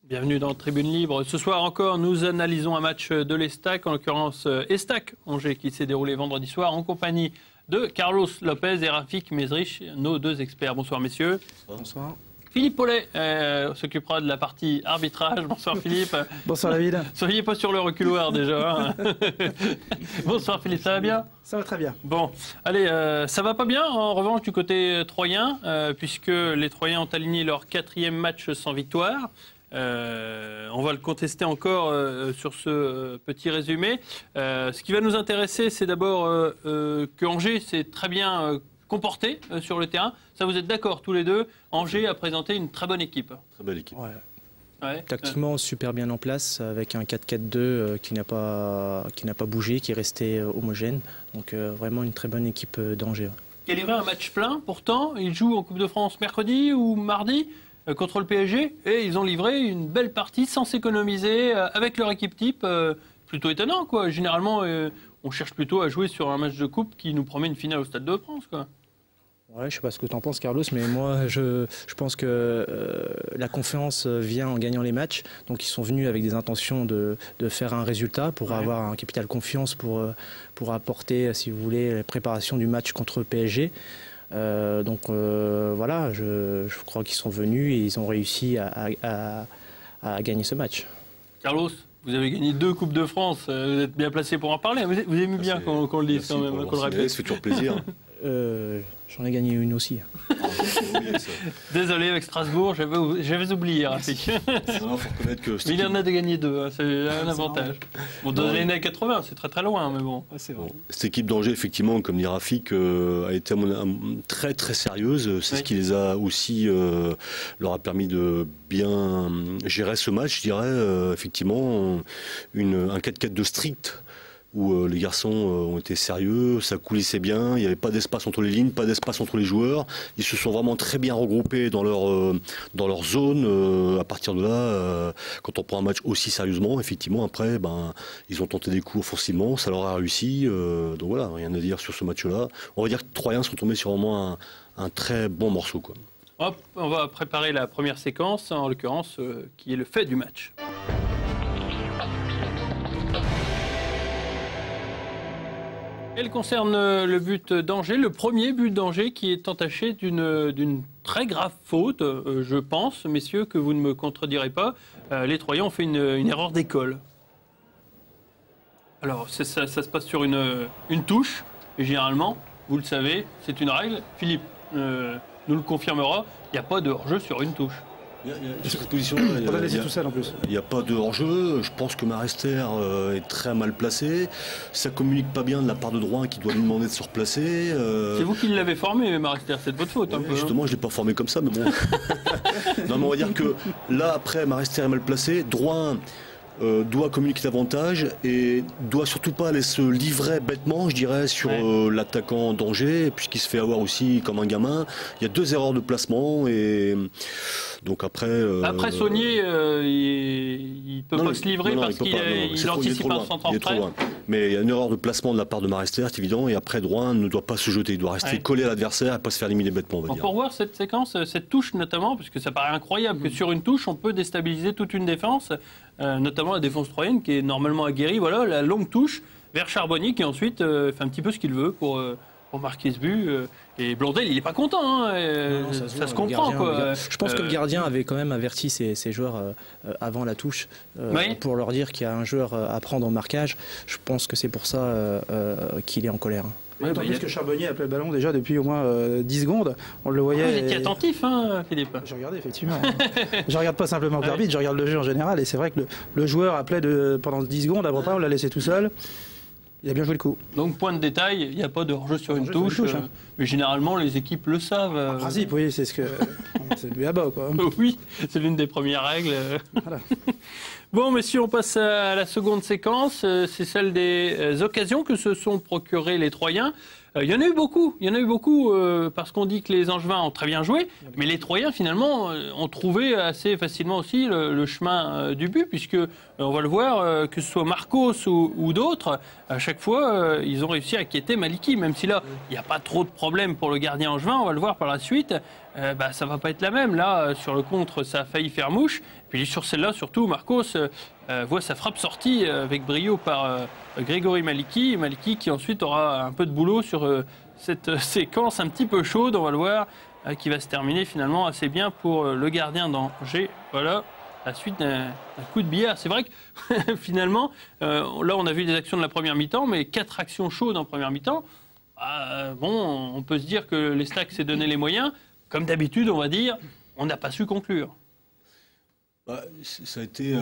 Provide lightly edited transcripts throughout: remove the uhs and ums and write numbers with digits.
Bienvenue dans Tribune Libre. Ce soir encore, nous analysons un match de l'Estac, en l'occurrence Estac Angers, qui s'est déroulé vendredi soir en compagnie de Carlos Lopez et Rafik Mezrich, nos deux experts. Bonsoir messieurs. Bonsoir. Philippe Paulet s'occupera de la partie arbitrage. Bonsoir Philippe. Bonsoir David. Soyez pas sur le reculoir déjà. Bonsoir Philippe, ça va bien? Ça va très bien. Bon, allez, ça va pas bien en revanche du côté troyen, puisque les Troyens ont aligné leur 4e match sans victoire. On va le contester encore sur ce petit résumé. Ce qui va nous intéresser, c'est d'abord que Angers s'est très bien comporté sur le terrain. Ça, vous êtes d'accord tous les deux? Angers a présenté une très bonne équipe. Très belle équipe. Ouais. Ouais. Tactiquement, super bien en place, avec un 4-4-2 qui n'a pas bougé, qui est resté homogène. Donc vraiment une très bonne équipe d'Angers. Qui a livré un match plein, pourtant. Ils jouent en Coupe de France mercredi ou mardi contre le PSG, et ils ont livré une belle partie sans s'économiser, avec leur équipe type. Plutôt étonnant, quoi. Généralement, on cherche plutôt à jouer sur un match de coupe qui nous promet une finale au Stade de France, quoi. Ouais, je sais pas ce que tu en penses, Carlos, mais moi, je pense que la confiance vient en gagnant les matchs. Donc, ils sont venus avec des intentions de faire un résultat pour avoir un capital confiance pour apporter, si vous voulez, la préparation du match contre le PSG. Voilà, je crois qu'ils sont venus et ils ont réussi à gagner ce match. Carlos, vous avez gagné 2 Coupes de France, vous êtes bien placé pour en parler. Vous aimez bien qu'on le dise quand même, qu'on le répète. Ça fait toujours plaisir. J'en ai gagné une aussi. Désolé, avec Strasbourg, j'avais oublié, Rafik. Il faut reconnaître que Mais il en a de gagné 2, hein, c'est un avantage. Bon, dans les années 80, c'est très très loin, mais bon. C'est vrai. Cette équipe d'Angers, effectivement, comme dit Rafik, a été très très sérieuse. C'est ce qui les a aussi leur a permis de bien gérer ce match, je dirais. Effectivement, un 4-4-2 strict, où les garçons ont été sérieux, ça coulissait bien, il n'y avait pas d'espace entre les lignes, pas d'espace entre les joueurs. Ils se sont vraiment très bien regroupés dans leur zone. À partir de là, quand on prend un match aussi sérieusement, effectivement, après, ils ont tenté des coups offensivement, ça leur a réussi. Donc voilà, rien à dire sur ce match-là. On va dire que les Troyens sont tombés sur vraiment un très bon morceau, quoi. Hop, on va préparer la première séquence, en l'occurrence, qui est le fait du match. Elle concerne le but d'Angers, le premier but d'Angers qui est entaché d'une très grave faute. Je pense, messieurs, que vous ne me contredirez pas. Les Troyens ont fait une erreur d'école. Alors, ça se passe sur une touche, et généralement, vous le savez, c'est une règle. Philippe nous le confirmera, il n'y a pas de hors-jeu sur une touche. Sur cette position, il n'y a pas de hors-jeu. Je pense que Marester est très mal placé. Ça communique pas bien de la part de Drouin qui doit lui demander de se replacer. C'est vous qui l'avez formé, Marester, c'est de votre faute. Ouais, un peu, justement, je ne l'ai pas formé comme ça, mais bon. Non, mais on va dire que là, après, Marester est mal placé. Drouin doit communiquer davantage et doit surtout pas aller se livrer bêtement, je dirais, sur l'attaquant d'Angers, puisqu'il se fait avoir aussi comme un gamin. Il y a 2 erreurs de placement et donc après. Après Saunier, il peut pas se livrer parce qu'il anticipe un centre en retrait. Mais il y a une erreur de placement de la part de Marester, c'est évident, et après Drouin ne doit pas se jeter, il doit rester collé à l'adversaire et pas se faire éliminer bêtement, on va dire. Pour voir cette séquence, cette touche notamment, parce que ça paraît incroyable que sur une touche, on peut déstabiliser toute une défense, notamment la défense troyenne qui est normalement aguerrie. Voilà, la longue touche vers Charbonnier qui ensuite fait un petit peu ce qu'il veut pour marquer ce but. Et Blondel, il n'est pas content. Hein, non, ça se comprend. Je pense que le gardien avait quand même averti ses joueurs avant la touche pour leur dire qu'il y a un joueur à prendre en marquage. Je pense que c'est pour ça qu'il est en colère. Oui, d'autant plus que Charbonnier appelait le ballon déjà depuis au moins 10 secondes. On le voyait. Vous étiez attentif, hein, Philippe? J'ai regardé, effectivement. Je regarde pas simplement l'arbitre, je regarde le jeu en général. Et c'est vrai que le joueur appelait pendant 10 secondes. Après, on l'a laissé tout seul. Il a bien joué le coup. Donc, point de détail, il n'y a pas de hors-jeu sur une touche. Mais généralement, les équipes le savent. En principe, oui, c'est c'est lui à bas, quoi. Oui, c'est l'une des premières règles. Voilà. Bon, messieurs, on passe à la seconde séquence. C'est celle des occasions que se sont procurées les Troyens. Il y en a eu beaucoup, parce qu'on dit que les Angevins ont très bien joué, mais les Troyens, finalement, ont trouvé assez facilement aussi le chemin du but, puisque, on va le voir, que ce soit Marcos ou d'autres, à chaque fois, ils ont réussi à quitter Maliki, même si là, il n'y a pas trop de problème pour le gardien angevin, on va le voir par la suite. Ça va pas être la même. Là, sur le contre, ça a failli faire mouche. puis sur celle-là, surtout, Marcos voit sa frappe sortie avec brio par Grégory Maliki. Maliki qui ensuite aura un peu de boulot sur cette séquence un petit peu chaude, on va le voir, qui va se terminer finalement assez bien pour le gardien d'Angers. Voilà. La suite d'un coup de billard. C'est vrai que finalement, là on a vu des actions de la première mi-temps, mais 4 actions chaudes en première mi-temps. Bon, on peut se dire que l'Estac s'est donné les moyens. Comme d'habitude, on va dire, on n'a pas su conclure. Ça a été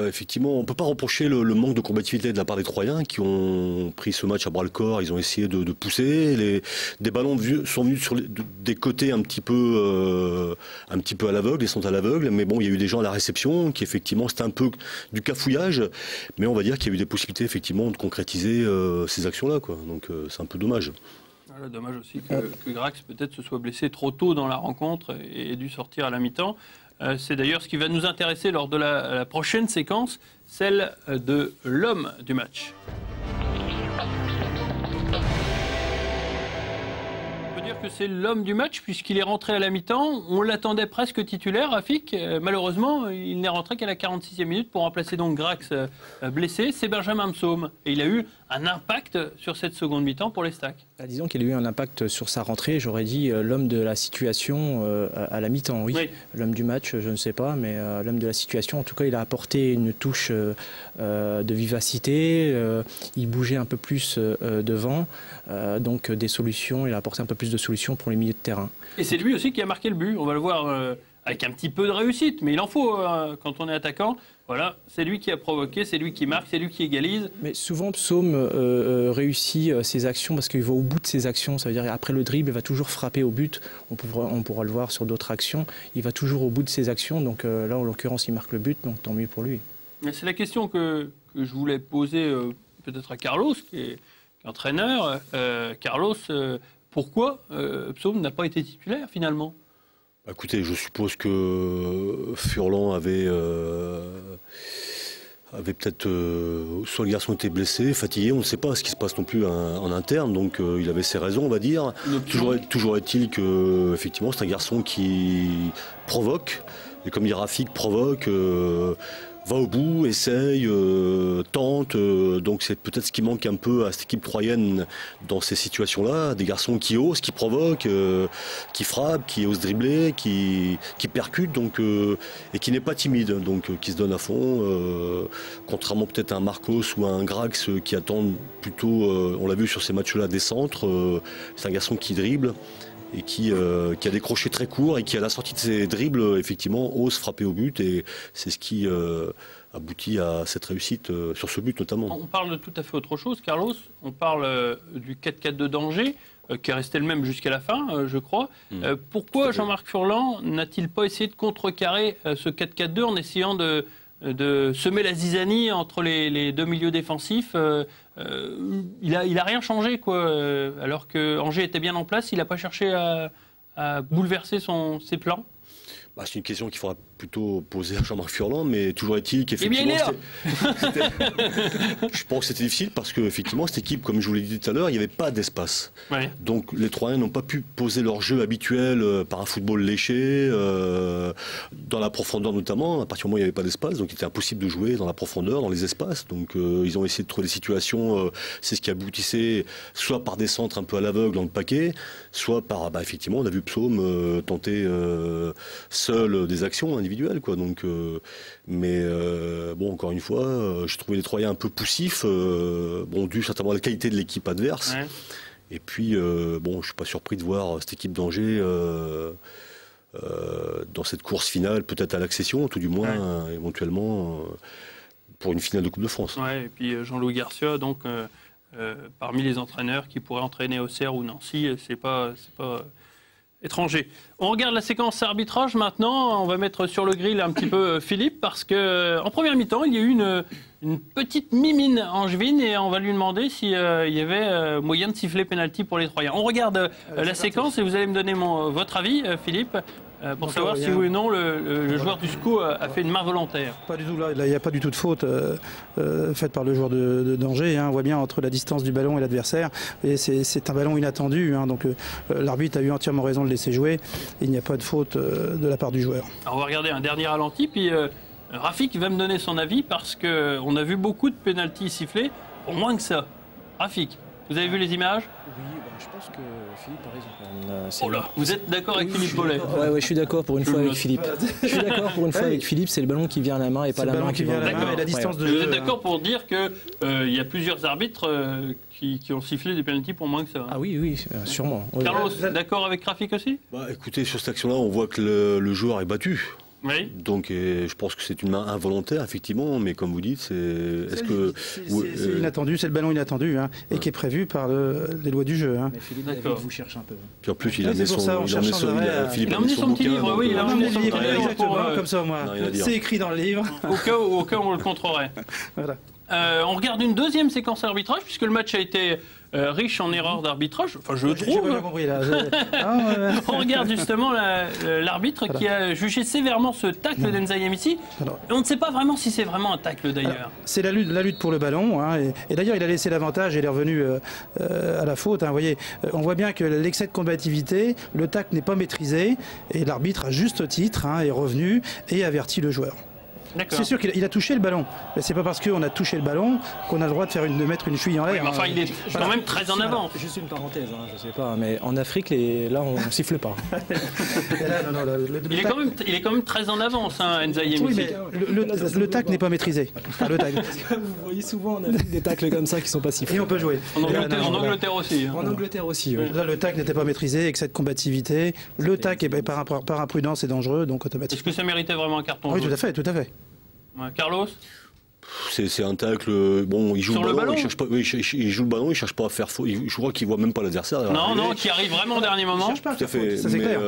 effectivement, on ne peut pas reprocher le manque de combativité de la part des Troyens qui ont pris ce match à bras le corps. Ils ont essayé de pousser. Des ballons sont venus sur des côtés un petit peu à l'aveugle, ils sont à l'aveugle. Mais bon, il y a eu des gens à la réception qui effectivement c'était un peu du cafouillage. Mais on va dire qu'il y a eu des possibilités effectivement de concrétiser ces actions-là, quoi. Donc c'est un peu dommage. Voilà, dommage aussi que Grax peut-être se soit blessé trop tôt dans la rencontre et ait dû sortir à la mi-temps. C'est d'ailleurs ce qui va nous intéresser lors de la prochaine séquence, celle de l'homme du match. On peut dire que c'est l'homme du match puisqu'il est rentré à la mi-temps. On l'attendait presque titulaire, Rafik. Malheureusement, il n'est rentré qu'à la 46e minute pour remplacer donc Grax blessé. C'est Benjamin Psaume. Et il a eu un impact sur cette seconde mi-temps pour l'Estac. Disons qu'il a eu un impact sur sa rentrée. J'aurais dit l'homme de la situation à la mi-temps, oui. L'homme du match, je ne sais pas, mais l'homme de la situation, en tout cas, il a apporté une touche de vivacité. Il bougeait un peu plus devant. Donc des solutions, il a apporté un peu plus de solutions pour les milieux de terrain. Et c'est lui aussi qui a marqué le but. On va le voir avec un petit peu de réussite, mais il en faut quand on est attaquant. Voilà, c'est lui qui a provoqué, c'est lui qui marque, c'est lui qui égalise. Mais souvent, Psaume réussit ses actions parce qu'il va au bout de ses actions. Ça veut dire qu'après le dribble, il va toujours frapper au but. On pourra le voir sur d'autres actions. Il va toujours au bout de ses actions. Donc là, en l'occurrence, il marque le but, donc tant mieux pour lui. C'est la question que je voulais poser peut-être à Carlos, qui est entraîneur. Carlos, pourquoi Psaume n'a pas été titulaire finalement ? Écoutez, je suppose que Furlan avait peut-être soit le garçon était blessé, fatigué, on ne sait pas ce qui se passe non plus en interne, donc il avait ses raisons, on va dire. Toujours est-il que effectivement c'est un garçon qui provoque, et comme dit Rafik, provoque. Va au bout, essaye, tente. Donc c'est peut-être ce qui manque un peu à cette équipe troyenne dans ces situations-là. Des garçons qui osent, qui provoquent, qui frappent, qui osent dribbler, qui percutent, donc, et qui n'est pas timide, donc qui se donne à fond. Contrairement peut-être à un Marcos ou à un Grax qui attendent plutôt, on l'a vu sur ces matchs-là, des centres. C'est un garçon qui dribble et qui a des crochets très courts et qui, à la sortie de ses dribbles, effectivement, ose frapper au but. Et c'est ce qui aboutit à cette réussite sur ce but, notamment. On parle de tout à fait autre chose, Carlos. On parle du 4-4-2 d'Angers, qui est resté le même jusqu'à la fin, je crois. Pourquoi Jean-Marc Furlan n'a-t-il pas essayé de contrecarrer ce 4-4-2 en essayant de semer la zizanie entre les deux milieux défensifs? Il a rien changé, quoi. Alors que Angers était bien en place, il n'a pas cherché à bouleverser ses plans. C'est une question qu'il faudra plutôt poser à Jean-Marc Furlan, mais toujours est-il qu'effectivement, je pense que c'était difficile parce qu'effectivement, cette équipe, comme je vous l'ai dit tout à l'heure, il n'y avait pas d'espace. Ouais. Donc les Troyens n'ont pas pu poser leur jeu habituel par un football léché, dans la profondeur notamment, à partir du moment où il n'y avait pas d'espace, donc il était impossible de jouer dans la profondeur, dans les espaces. Donc ils ont essayé de trouver des situations, c'est ce qui aboutissait soit par des centres un peu à l'aveugle dans le paquet, soit par, effectivement, on a vu Psaume tenter seul des actions individuelles, quoi. Donc, bon, encore une fois, je trouvais les Troyens un peu poussifs, dû certainement à la qualité de l'équipe adverse. Ouais. Et puis, je suis pas surpris de voir cette équipe d'Angers dans cette course finale, peut-être à l'accession, tout du moins, éventuellement, pour une finale de Coupe de France. Ouais, et puis Jean-Louis Garcia, donc, parmi les entraîneurs qui pourraient entraîner Auxerre ou Nancy, c'est pas étranger. On regarde la séquence arbitrage maintenant. On va mettre sur le grill un petit peu Philippe parce que en première mi-temps, il y a eu une petite mimine angevine et on va lui demander s'il y avait moyen de siffler pénalty pour les Troyens. On regarde la séquence et vous allez me donner votre avis, Philippe, pour savoir si oui ou non le joueur du SCO a fait une main volontaire. Pas du tout, là il n'y a pas du tout de faute faite par le joueur d'Angers. On voit bien entre la distance du ballon et l'adversaire. Et c'est un ballon inattendu, donc l'arbitre a eu entièrement raison de le laisser jouer. Il n'y a pas de faute de la part du joueur. Alors on va regarder un dernier ralenti, puis Rafik va me donner son avis parce qu'on a vu beaucoup de pénaltys sifflés pour moins que ça. Rafik, vous avez vu les images? Oui, je pense que Philippe a raison quand même. Oh là, vous êtes d'accord avec Philippe Paulet? Ouais, je suis d'accord pour une fois avec Philippe. Je suis d'accord pour une fois avec Philippe, c'est le ballon qui vient à la main et pas la main qui vient à la main. Et la distance de Vous jeu. êtes d'accord pour dire qu'il y a plusieurs arbitres qui ont sifflé des pénaltys pour moins que ça? Ah oui, sûrement. Oui. Carlos, d'accord avec Rafik aussi? Écoutez, sur cette action-là, on voit que le joueur est battu. Oui. Donc, je pense que c'est une main involontaire, effectivement, mais comme vous dites, c'est inattendu, c'est le ballon inattendu, et qui est prévu par les lois du jeu. Mais Philippe David vous cherche un peu. Puis en plus, il a amené son petit livre, oui, il a amené son petit livre. Exactement, comme ça, moi. C'est écrit dans le livre. Au cas où on le contrerait. Voilà. On regarde une deuxième séquence arbitrage, puisque le match a été riche en erreurs d'arbitrage. Enfin, je trouve. J'ai pas bien compris, là. On regarde justement l'arbitre qui a jugé sévèrement ce tacle d'Nzayamisi. On ne sait pas vraiment si c'est vraiment un tacle d'ailleurs. C'est la lutte pour le ballon. Et d'ailleurs, il a laissé l'avantage et il est revenu à la faute. Vous voyez, on voit bien que l'excès de combativité, le tacle n'est pas maîtrisé. Et l'arbitre, à juste titre, est revenu et avertit le joueur. C'est sûr qu'il a touché le ballon, mais c'est pas parce qu'on a touché le ballon qu'on a le droit de mettre une cheville en l'air. Oui, enfin, il est quand même très en avant. Juste une parenthèse, je sais pas, mais en Afrique, là, on siffle pas. Il est quand même très en avance, Nzayamisi. Oui, mais le tacle n'est pas maîtrisé. Vous voyez souvent en Afrique des tacles comme ça qui sont pas sifflés. Et on peut jouer. En Angleterre aussi. En Angleterre aussi, oui. Là, le tacle n'était pas maîtrisé, excès de combativité. Le tacle, par imprudence, est dangereux, donc automatiquement. Est-ce que ça méritait vraiment un carton? Oui, tout à fait, tout à fait. Carlos? C'est un tacle. Bon, il joue sur le ballon. Il cherche pas, il joue le ballon. Il cherche pas à faire faux. Je crois qu'il voit même pas l'adversaire. Non, qui arrive vraiment au dernier moment. Tout à fait. Ça, c'est clair.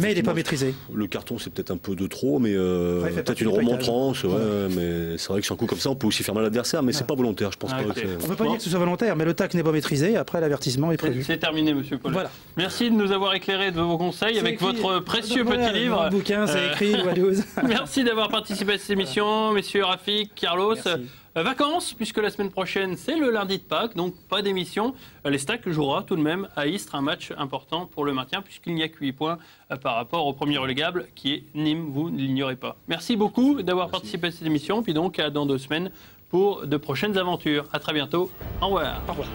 Mais il n'est pas maîtrisé. Le carton, c'est peut-être un peu de trop, mais peut-être une remontrance. Mais c'est vrai que sur un coup comme ça, on peut aussi faire mal à l'adversaire, mais c'est pas volontaire. Je pense pas. On ne peut pas dire que ce soit volontaire, mais le tacle n'est pas maîtrisé. Après, l'avertissement est prévu. C'est terminé, monsieur Paul. Voilà. Merci de nous avoir éclairé de vos conseils avec votre précieux petit livre. Le bouquin, c'est écrit. Merci d'avoir participé à cette émission, messieurs Rafik, Carlos. Vacances, puisque la semaine prochaine, c'est le lundi de Pâques, donc pas d'émission. Les Stacks jouera tout de même à Istres, un match important pour le maintien, puisqu'il n'y a que 8 points par rapport au premier relégable, qui est Nîmes, vous ne l'ignorez pas. Merci beaucoup d'avoir participé à cette émission, puis donc à dans 2 semaines pour de prochaines aventures. À très bientôt. Au revoir. Au revoir.